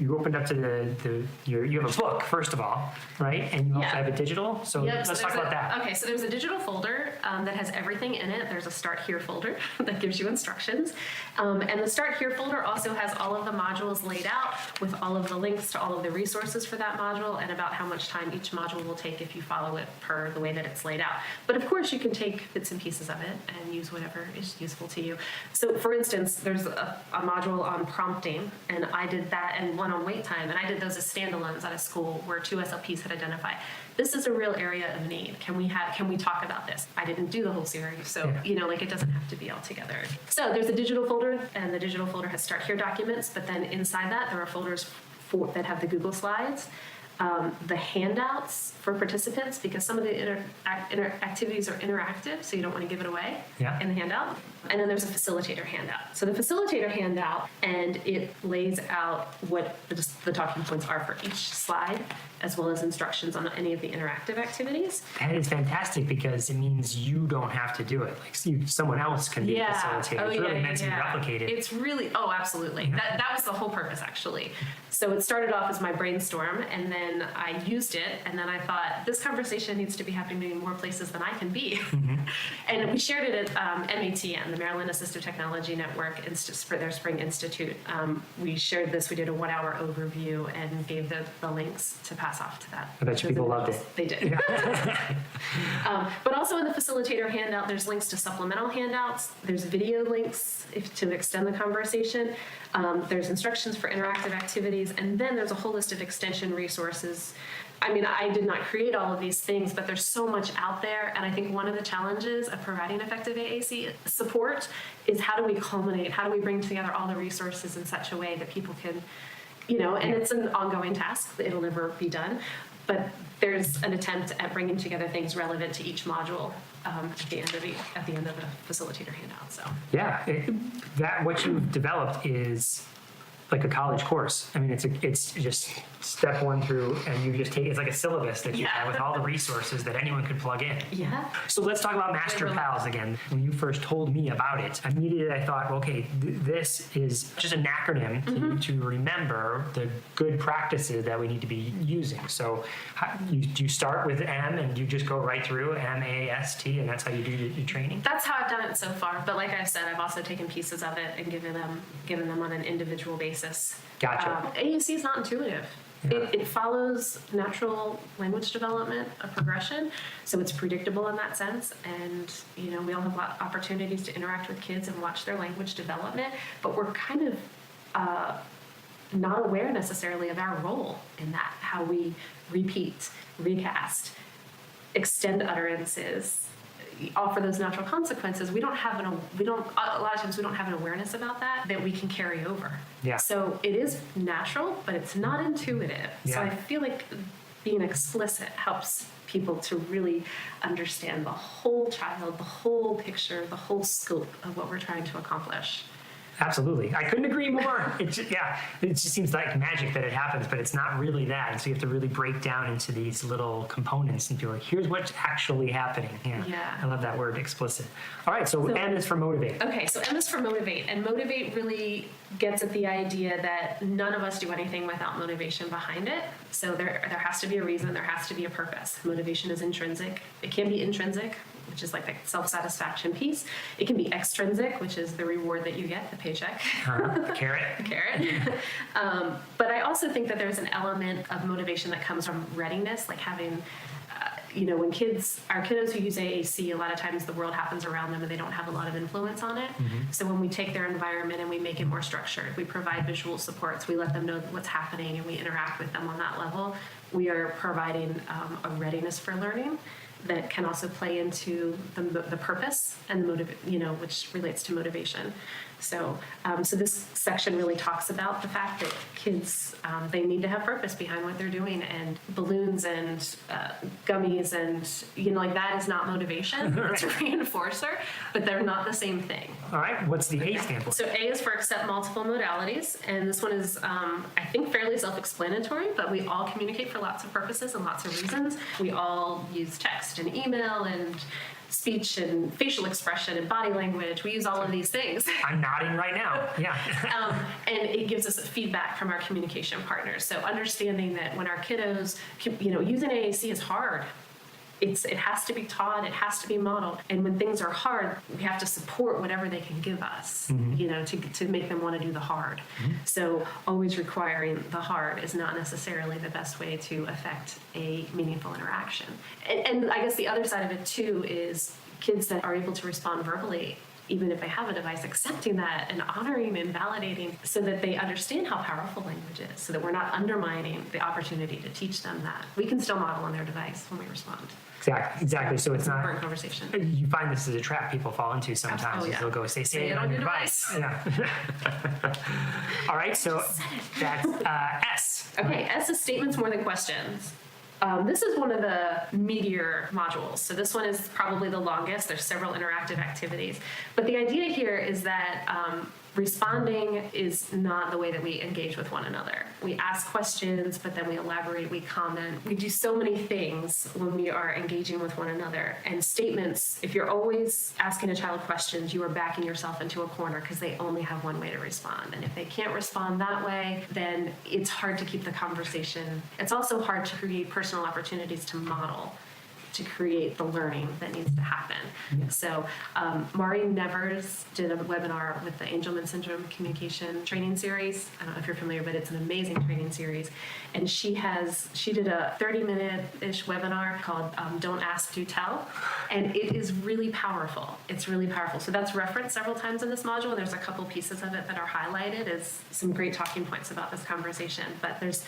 opened up to you have a book, first of all, right? And you also have a digital. So let's talk about that. Okay, so there's a digital folder that has everything in it. There's a Start Here folder that gives you instructions. And the Start Here folder also has all of the modules laid out with all of the links to all of the resources for that module and about how much time each module will take if you follow it per the way that it's laid out. But of course, you can take bits and pieces of it and use whatever is useful to you. So for instance, there's a module on prompting, and I did that, and one on wait time, and I did those as standalones at a school where 2 SLPs had identified this is a real area of need. Can we talk about this? I didn't do the whole series, so it doesn't have to be all together. So there's a digital folder, and the digital folder has Start Here documents, but then inside that there are folders that have the Google Slides, the handouts for participants, because some of the activities are interactive, so you don't want to give it away in the handout. And then there's a facilitator handout. So the facilitator handout, and it lays out what the talking points are for each slide, as well as instructions on any of the interactive activities. That is fantastic because it means you don't have to do it. Like someone else can be a facilitator. It's really meant to be replicated. It's really, absolutely. That was the whole purpose, actually. So it started off as my brainstorm, and then I used it, and then I thought, this conversation needs to be happening in more places than I can be. And we shared it at MATN, the Maryland Assistive Technology Network, for their Spring Institute. We shared this, we did a 1-hour overview and gave the links to pass off to that. I bet you people loved it. They did. But also in the facilitator handout, there's links to supplemental handouts. There's video links to extend the conversation. There's instructions for interactive activities. And then there's a whole list of extension resources. I mean, I did not create all of these things, but there's so much out there. And I think one of the challenges of providing effective AAC support is how do we culminate, how do we bring together all the resources in such a way that people can, and it's an ongoing task. It'll never be done. But there's an attempt at bringing together things relevant to each module at the end of the facilitator handout. So what you've developed is like a college course. I mean, it's just step 1 through, and you just take it's like a syllabus that you have with all the resources that anyone could plug in. Yeah. So let's talk about Master Pals again. When you first told me about it, immediately I thought, okay, this is just an acronym to remember the good practices that we need to be using. So do you start with M and you just go right through MAST, and that's how you do your training? That's how I've done it so far. But like I said, I've also taken pieces of it and given them on an individual basis. Gotcha. AAC is not intuitive. Yeah. It follows natural language development, a progression, so it's predictable in that sense. And we all have opportunities to interact with kids and watch their language development, but we're kind of not aware necessarily of our role in that, how we repeat, recast, extend utterances, offer those natural consequences. A lot of times we don't have an awareness about that we can carry over. Yeah. So it is natural, but it's not intuitive. Yeah. So I feel like being explicit helps people to really understand the whole child, the whole picture, the whole scope of what we're trying to accomplish. Absolutely. I couldn't agree more. It just seems like magic that it happens, but it's not really that. And so you have to really break down into these little components and be like, here's what's actually happening. Yeah. I love that word, explicit. All right, so M is for motivate. Okay, so M is for motivate. And motivate really gets at the idea that none of us do anything without motivation behind it. So there has to be a reason, there has to be a purpose. Motivation is intrinsic. It can be intrinsic, which is like the self-satisfaction piece. It can be extrinsic, which is the reward that you get, the paycheck. The carrot. The carrot. But I also think that there's an element of motivation that comes from readiness, like having, when our kiddos who use AAC, a lot of times the world happens around them and they don't have a lot of influence on it. Mm-hmm. So when we take their environment and we make it more structured, we provide visual supports, we let them know what's happening and we interact with them on that level, we are providing a readiness for learning that can also play into the purpose and the motive, which relates to motivation. So this section really talks about the fact that kids, they need to have purpose behind what they're doing, and balloons and gummies and, that is not motivation. It's a reinforcer, but they're not the same thing. All right, what's the A stand for? So A is for accept multiple modalities, and this one is, I think, fairly self-explanatory, but we all communicate for lots of purposes and lots of reasons. We all use text and email and speech and facial expression and body language. We use all of these things. I'm nodding right now. Yeah. And it gives us feedback from our communication partners. So understanding that when our kiddos, using AAC is hard. It has to be taught, it has to be modeled. And when things are hard, we have to support whatever they can give us, to make them want to do the hard. Mm-hmm. So always requiring the hard is not necessarily the best way to affect a meaningful interaction. And I guess the other side of it too is kids that are able to respond verbally, even if they have a device, accepting that and honoring and validating so that they understand how powerful language is, so that we're not undermining the opportunity to teach them that we can still model on their device when we respond. Exactly. So it's not important conversation. You find this is a trap people fall into sometimes. Oh, yeah. They'll go say it on your device. Yeah. All right. So that's S. Okay. S is statements more than questions. This is one of the meatier modules. So this one is probably the longest. There's several interactive activities. But the idea here is that responding is not the way that we engage with one another. We ask questions, but then we elaborate, we comment. We do so many things when we are engaging with one another. And statements, if you're always asking a child questions, you are backing yourself into a corner because they only have one way to respond. And if they can't respond that way, then it's hard to keep the conversation. It's also hard to create personal opportunities to model, to create the learning that needs to happen. Yeah. So Mari Nevers did a webinar with the Angelman Syndrome Communication Training Series. I don't know if you're familiar, but it's an amazing training series. And she did a 30-minute-ish webinar called Don't Ask, Do Tell. And it is really powerful. It's really powerful. So that's referenced several times in this module. And there's a couple pieces of it that are highlighted as some great talking points about this conversation. But there's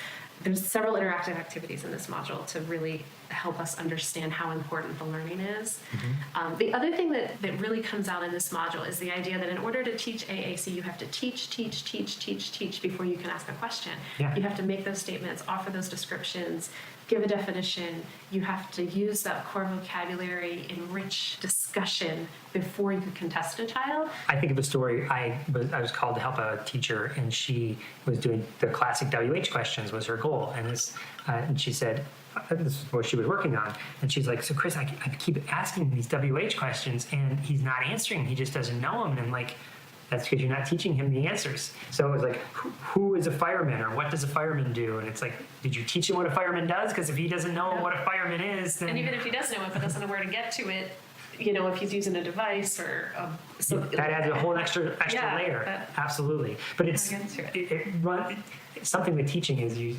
several interactive activities in this module to really help us understand how important the learning is. Mm-hmm. The other thing that really comes out in this module is the idea that in order to teach AAC, you have to teach before you can ask a question. Yeah. You have to make those statements, offer those descriptions, give a definition. You have to use that core vocabulary, enrich discussion before you can test a child. I think of a story. I was called to help a teacher, and she was doing the classic WH questions was her goal. And she said, this is what she was working on. And she's like, so Chris, I keep asking these WH questions, and he's not answering. He just doesn't know them. And I'm like, that's because you're not teaching him the answers. So it was like, who is a fireman, or what does a fireman do? And it's like, did you teach him what a fireman does? Because if he doesn't know what a fireman is, then... And even if he does know it but doesn't know where to get to it, if he's using a device or that adds a whole extra Yeah, layer. Absolutely. But it's something with teaching is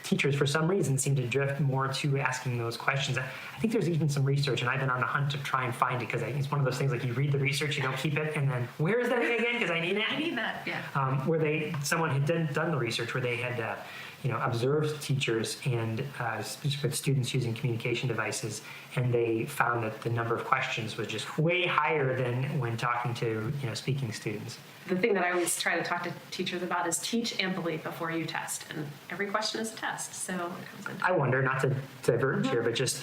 teachers for some reason seem to drift more to asking those questions. I think there's even some research, and I've been on the hunt to try and find it, because it's one of those things like you read the research, you don't keep it, and then where is that again? Because I need it. I need that. Yeah. Where someone had done the research where they had observed teachers and with students using communication devices, and they found that the number of questions was just way higher than when talking to speaking students. The thing that I always try to talk to teachers about is teach amply before you test, and every question is a test. So it comes into I wonder, not to divert here, but just,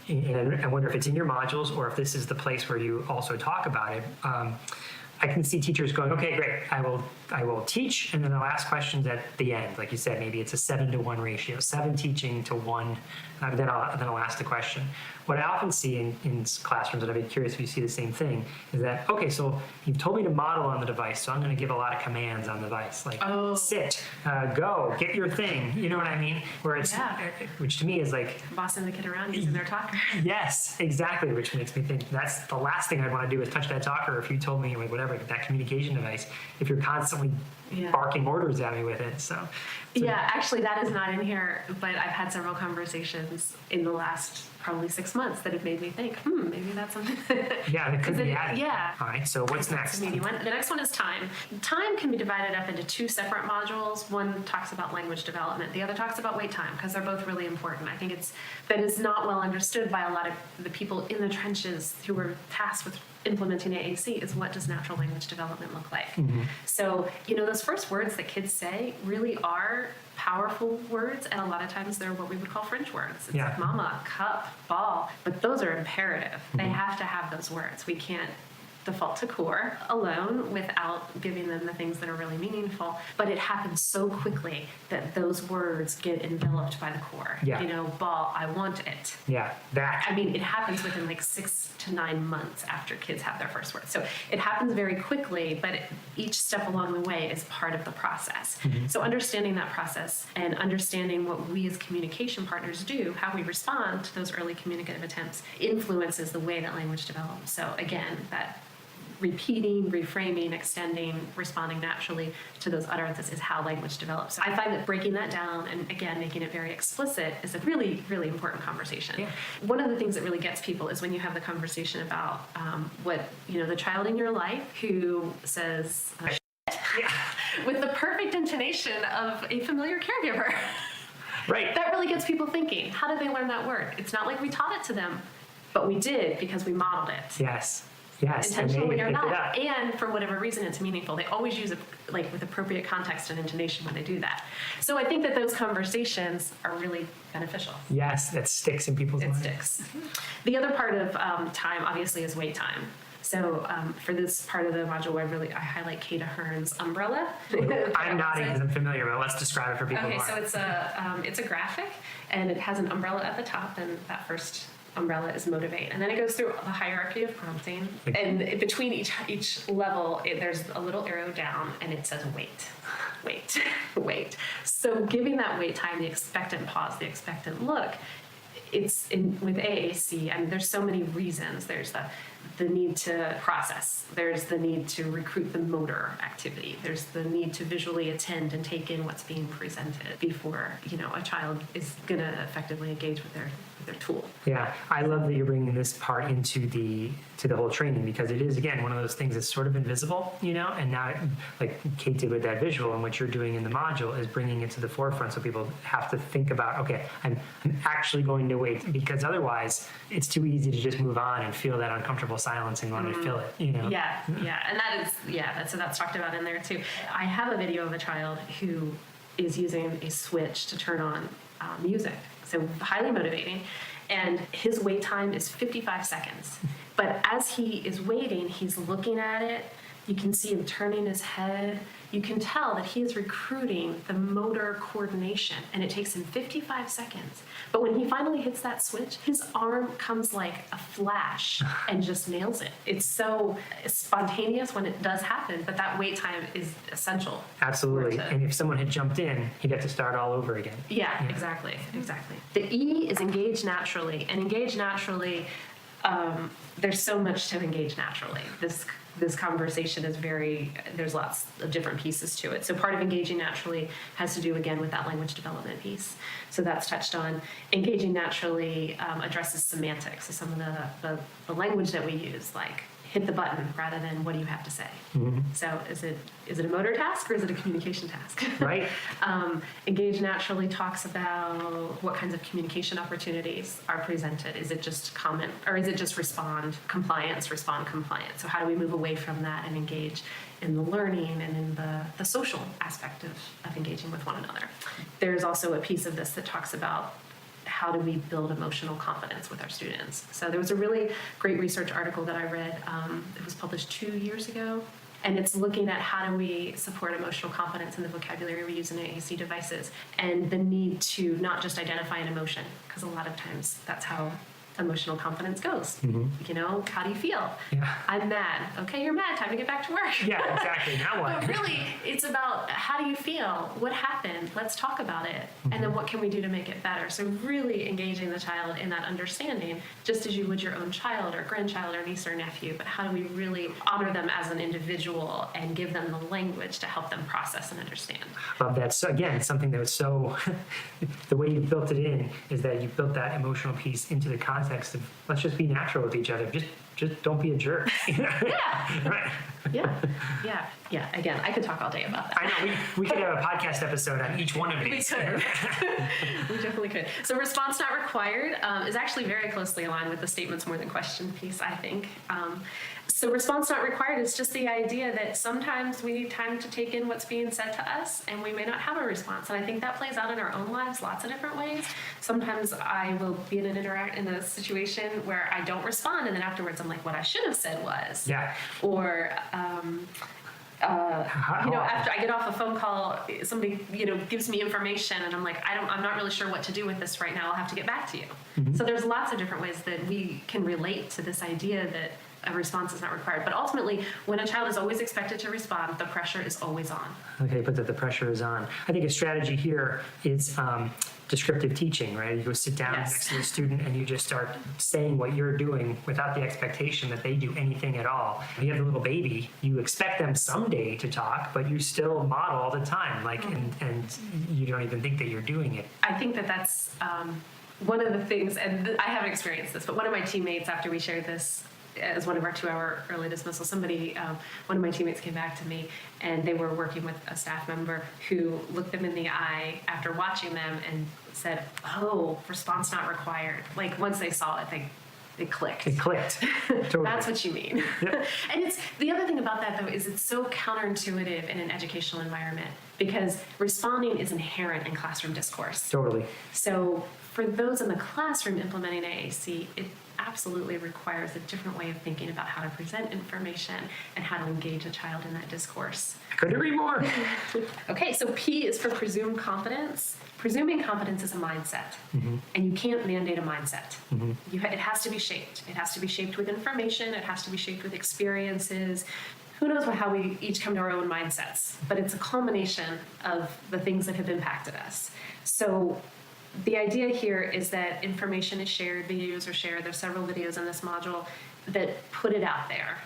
and I wonder if it's in your modules or if this is the place where you also talk about it. I can see teachers going, okay, great, I will teach, and then I'll ask questions at the end. Like you said, maybe it's a 7-to-1 ratio, 7 teaching to 1, then I'll ask the question. What I often see in classrooms, and I'd be curious if you see the same thing, is that, okay, so you've told me to model on the device, so I'm going to give a lot of commands on the device, like sit, go, get your thing, you know what I mean? Where it's, which to me is like bossing the kid around using their talker. Yes, exactly, which makes me think that's the last thing I'd want to do is touch that talker. If you told me, whatever, that communication device, if you're constantly barking orders at me with it. So yeah, actually that is not in here, but I've had several conversations in the last probably 6 months that have made me think, maybe that's something. Yeah, that could be added. Yeah. All right, so what's next? The next one is time. Time can be divided up into 2 separate modules. One talks about language development. The other talks about wait time, because they're both really important. I think that is not well understood by a lot of the people in the trenches who are tasked with implementing AAC, is what does natural language development look like. Mm-hmm. So, those first words that kids say really are powerful words, and a lot of times they're what we would call fringe words. It's like mama, cup, ball, but those are imperative. Mm-hmm. They have to have those words. We can't default to core alone without giving them the things that are really meaningful. But it happens so quickly that those words get enveloped by the core. Yeah. Ball, I want it. Yeah, that. I mean, it happens within like 6 to 9 months after kids have their first word. So it happens very quickly, but each step along the way is part of the process. Mm-hmm. So understanding that process and understanding what we as communication partners do, how we respond to those early communicative attempts, influences the way that language develops. So again, that repeating, reframing, extending, responding naturally to those utterances is how language develops. So I find that breaking that down and, again, making it very explicit is a really, really important conversation. Yeah. One of the things that really gets people is when you have the conversation about the child in your life who says, with the perfect intonation of a familiar caregiver. Right. That really gets people thinking, how did they learn that word? It's not like we taught it to them, but we did because we modeled it. Yes, intentionally or not, and for whatever reason it's meaningful. They always use it with appropriate context and intonation when they do that. So I think that those conversations are really beneficial. Yes, that sticks in people's minds. It sticks. The other part of time, obviously, is wait time. So for this part of the module, I highlight Kate Ahern's umbrella. I'm nodding because I'm familiar, but let's describe it for people. Okay, so it's a graphic, and it has an umbrella at the top, and that first umbrella is motivate, and then it goes through the hierarchy of prompting, and between each level there's a little arrow down and it says wait. So giving that wait time, the expectant pause, the expectant look, with AAC, I mean, there's so many reasons. There's the need to process. There's the need to recruit the motor activity. There's the need to visually attend and take in what's being presented before, a child is going to effectively engage with their tool. Yeah, I love that you're bringing this part into the whole training, because it is, again, one of those things that's sort of invisible, and now, like Kate did with that visual, and what you're doing in the module is bringing it to the forefront, so people have to think about, okay, I'm actually going to wait, because otherwise it's too easy to just move on and feel that uncomfortable silence and want to fill it, Yeah, and that's talked about in there too. I have a video of a child who is using a switch to turn on music. So highly motivating, and his wait time is 55 seconds. But as he is waiting, he's looking at it. You can see him turning his head. You can tell that he is recruiting the motor coordination, and it takes him 55 seconds. But when he finally hits that switch, his arm comes like a flash and just nails it. It's so spontaneous when it does happen, but that wait time is essential. Absolutely. And if someone had jumped in, he'd have to start all over again. Yeah. Exactly. The E is engage naturally, and engage naturally there's so much to engage naturally. This conversation is there's lots of different pieces to it. So part of engaging naturally has to do, again, with that language development piece. So that's touched on. Engaging naturally addresses semantics. So some of the language that we use, like hit the button rather than what do you have to say. Mm-hmm. So is it a motor task or is it a communication task? Right. Engage naturally talks about what kinds of communication opportunities are presented. Is it just comment, or is it just respond compliance? So how do we move away from that and engage in the learning and in the social aspect of engaging with one another? There's also a piece of this that talks about how do we build emotional confidence with our students. So there was a really great research article that I read. It was published 2 years ago, and it's looking at how do we support emotional confidence in the vocabulary we use in AAC devices, and the need to not just identify an emotion, because a lot of times that's how emotional confidence goes. Mm-hmm. You know, how do you feel? Yeah. I'm mad. Okay, you're mad. Time to get back to work. Yeah, exactly. Now what? But really, it's about how do you feel? What happened? Let's talk about it. Mm-hmm. And then what can we do to make it better? So really engaging the child in that understanding, just as you would your own child or grandchild or niece or nephew, but how do we really honor them as an individual and give them the language to help them process and understand? Love that. So again, something that was so, the way you built it in is that you built that emotional piece into the context of let's just be natural with each other. Just don't be a jerk. Yeah. Right. Yeah. Again, I could talk all day about that. I know. We could have a podcast episode on each one of these. We could. We definitely could. So response not required is actually very closely aligned with the statements more than question piece, I think. So response not required is just the idea that sometimes we need time to take in what's being said to us, and we may not have a response. And I think that plays out in our own lives lots of different ways. Sometimes I will be in a situation where I don't respond, and then afterwards I'm like, what I should have said was. Yeah. Or after I get off a phone call, somebody, gives me information and I'm like, I'm not really sure what to do with this right now. I'll have to get back to you. Mm-hmm. So there's lots of different ways that we can relate to this idea that a response is not required. But ultimately, when a child is always expected to respond, the pressure is always on. Okay, but that the pressure is on. I think a strategy here is descriptive teaching, right? You go sit down next to the student and you just start saying what you're doing without the expectation that they do anything at all. If you have a little baby, you expect them someday to talk, but you still model all the time, and you don't even think that you're doing it. I think that's one of the things, and I haven't experienced this, but one of my teammates, after we shared this as one of our 2-hour early dismissal, one of my teammates came back to me, and they were working with a staff member who looked them in the eye after watching them and said, "Oh, response not required." Like once they saw it, it clicked. It clicked. Totally. That's what you mean. Yep. And it's the other thing about that, though, is it's so counterintuitive in an educational environment because responding is inherent in classroom discourse. Totally. So for those in the classroom implementing AAC, it absolutely requires a different way of thinking about how to present information and how to engage a child in that discourse. I couldn't agree more. Okay, so P is for presumed competence. Presuming competence is a mindset, and you can't mandate a mindset. Mm-hmm. It has to be shaped. It has to be shaped with information. It has to be shaped with experiences. Who knows how we each come to our own mindsets, but it's a culmination of the things that have impacted us. So the idea here is that information is shared, videos are shared. There's several videos in this module that put it out there.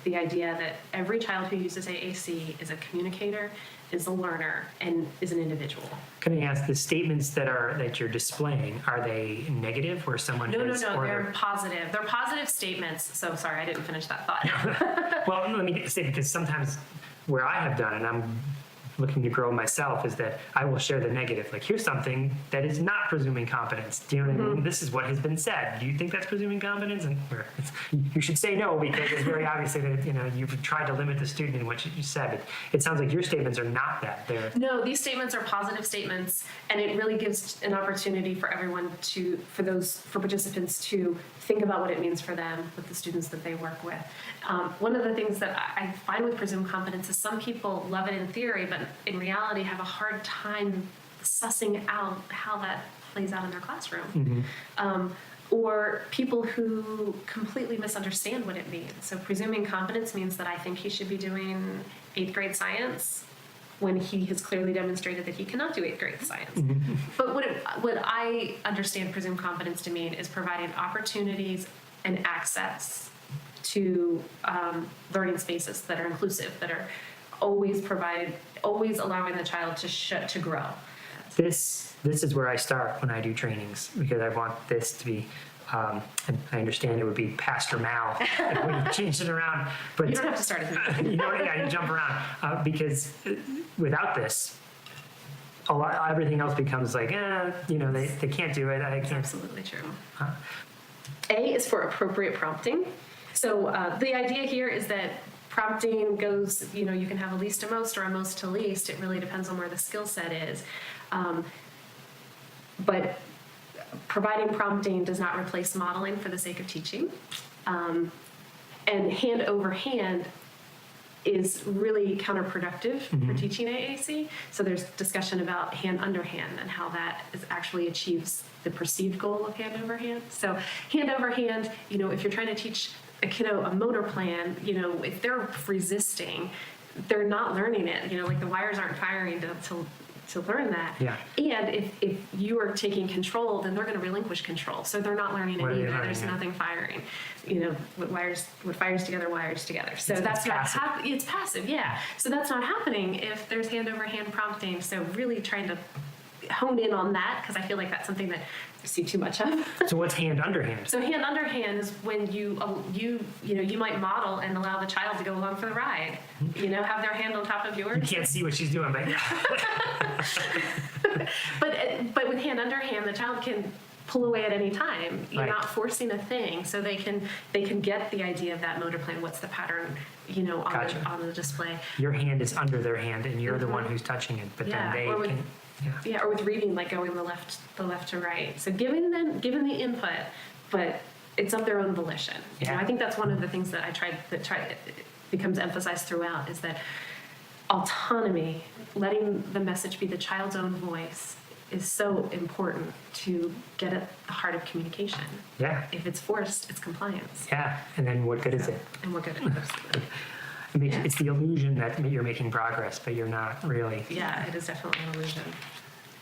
The idea that every child who uses AAC is a communicator, is a learner, and is an individual. Can I ask, the statements that you're displaying, are they negative where someone No, they're positive. They're positive statements. So sorry, I didn't finish that thought. Well, let me say, because sometimes where I have done, and I'm looking to grow myself, is that I will share the negative. Like, here's something that is not presuming competence. Do you know what I mean? This is what has been said. Do you think that's presuming competence? And you should say no, because it's very obvious that you've tried to limit the student in what you said. But it sounds like your statements are not that. No, these statements are positive statements, and it really gives an opportunity for everyone for participants to think about what it means for them with the students that they work with. One of the things that I find with presumed competence is some people love it in theory, but in reality have a hard time sussing out how that plays out in their classroom. Mm-hmm. Or people who completely misunderstand what it means. So presuming competence means that I think he should be doing 8th grade science when he has clearly demonstrated that he cannot do 8th grade science. Mm-hmm. But what I understand presumed competence to mean is providing opportunities and access to learning spaces that are inclusive, that are always allowing the child to grow. This is where I start when I do trainings, because I want this to be, and I understand it would be Pastor Mal if we changed it around, but You don't have to start at the you know, yeah, you jump around because without this, everything else becomes like, they can't do it. I That's can't. absolutely true. A is for appropriate prompting. So the idea here is that prompting goes, you can have a least to most or a most to least. It really depends on where the skill set is. But providing prompting does not replace modeling for the sake of teaching. And hand over hand is really counterproductive for teaching AAC. So there's discussion about hand under hand and how that actually achieves the perceived goal of hand over hand. So hand over hand, if you're trying to teach a kiddo a motor plan, if they're resisting, they're not learning it. Like the wires aren't firing to learn that. Yeah. And if you are taking control, then they're going to relinquish control. So they're not learning it either. There's nothing firing. What fires together wires together. So that's not happening. It's passive, yeah. So that's not happening if there's hand over hand prompting. So really trying to hone in on that, because I feel like that's something that I see too much of. So what's hand under hand? So hand under hand is when you might model and allow the child to go along for the ride. Have their hand on top of yours. You can't see what she's doing, but yeah. But with hand under hand, the child can pull away at any time. You're not forcing a thing, so they can get the idea of that motor plan. What's the pattern, on the display? Your hand is under their hand, and you're the one who's touching it. But then they can. Yeah, or with reading, like going the left to right. So giving the input, but it's of their own volition. Yeah. I think that's one of the things that it becomes emphasized throughout, is that autonomy, letting the message be the child's own voice, is so important to get at the heart of communication. Yeah. If it's forced, it's compliance. Yeah, and then what good is it? And what good is it? It's the illusion that you're making progress, but you're not really. Yeah, it is definitely an illusion.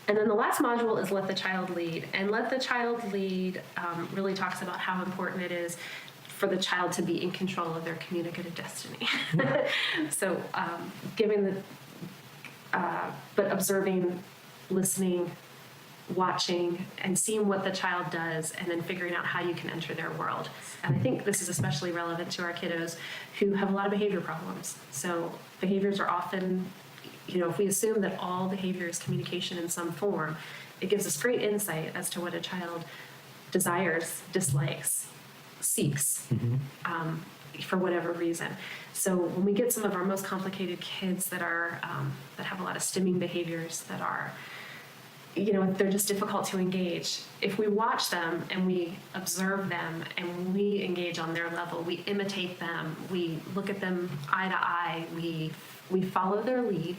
And then the last module is let the child lead. And let the child lead really talks about how important it is for the child to be in control of their communicative destiny. So but observing, listening, watching, and seeing what the child does, and then figuring out how you can enter their world. And I think this is especially relevant to our kiddos who have a lot of behavior problems. So behaviors are often, if we assume that all behavior is communication in some form, it gives us great insight as to what a child desires, dislikes, seeks, for whatever reason. So when we get some of our most complicated kids that have a lot of stimming behaviors, that are they're just difficult to engage. If we watch them and we observe them and we engage on their level, we imitate them, we look at them eye to eye, we follow their lead,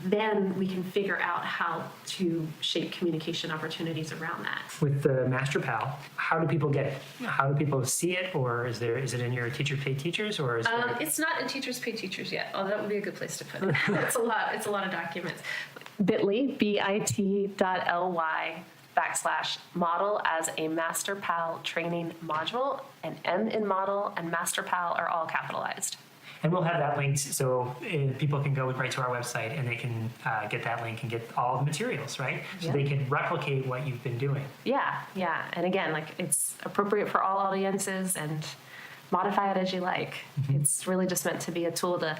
then we can figure out how to shape communication opportunities around that. With the Master Pal, how do people get it? How do people see it, or is it in your Teachers Pay Teachers, or is there... It's not in Teachers Pay Teachers yet. Oh, that would be a good place to put it. It's a lot of documents. bit.ly, bit.ly/model as a Master Pal training module, and M in model and Master Pal are all capitalized. And we'll have that linked so people can go right to our website and they can get that link and get all the materials, right? So they can replicate what you've been doing. Yeah. And again, it's appropriate for all audiences, and modify it as you like. It's really just meant to be a tool to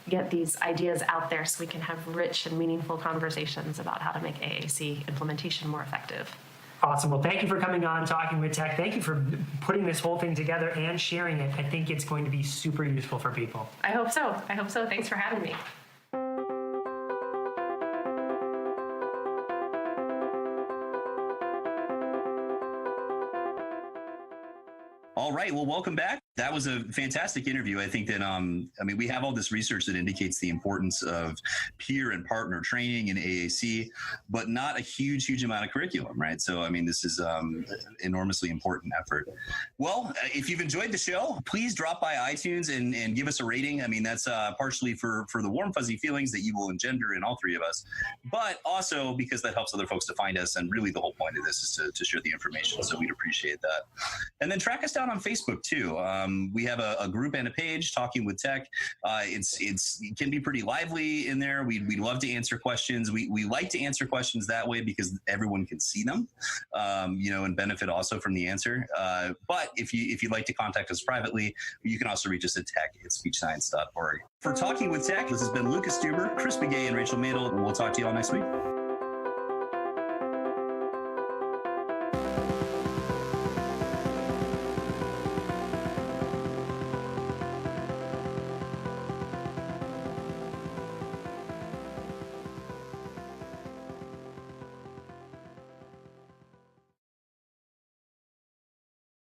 get these ideas out there so we can have rich and meaningful conversations about how to make AAC implementation more effective. Awesome. Well, thank you for coming on, Talking with Tech. Thank you for putting this whole thing together and sharing it. I think it's going to be super useful for people. I hope so. Thanks for having me. All right. Well, welcome back. That was a fantastic interview. I think that, I mean, we have all this research that indicates the importance of peer and partner training in AAC, but not a huge amount of curriculum, right? So, I mean, this is enormously important effort. Well, if you've enjoyed the show, please drop by iTunes and give us a rating. I mean, that's partially for the warm, fuzzy feelings that you will engender in all three of us, but also because that helps other folks to find us. And really the whole point of this is to share the information. So we'd appreciate that. And then track us down on Facebook too. We have a group and a page, Talking with Tech. It can be pretty lively in there. We'd love to answer questions. We like to answer questions that way because everyone can see them, and benefit also from the answer. But if you'd like to contact us privately, you can also reach us at tech@speechscience.org. For Talking with Tech, this has been Lucas Stuber, Chris Begay, and Rachel Madel. We'll talk to you all next week.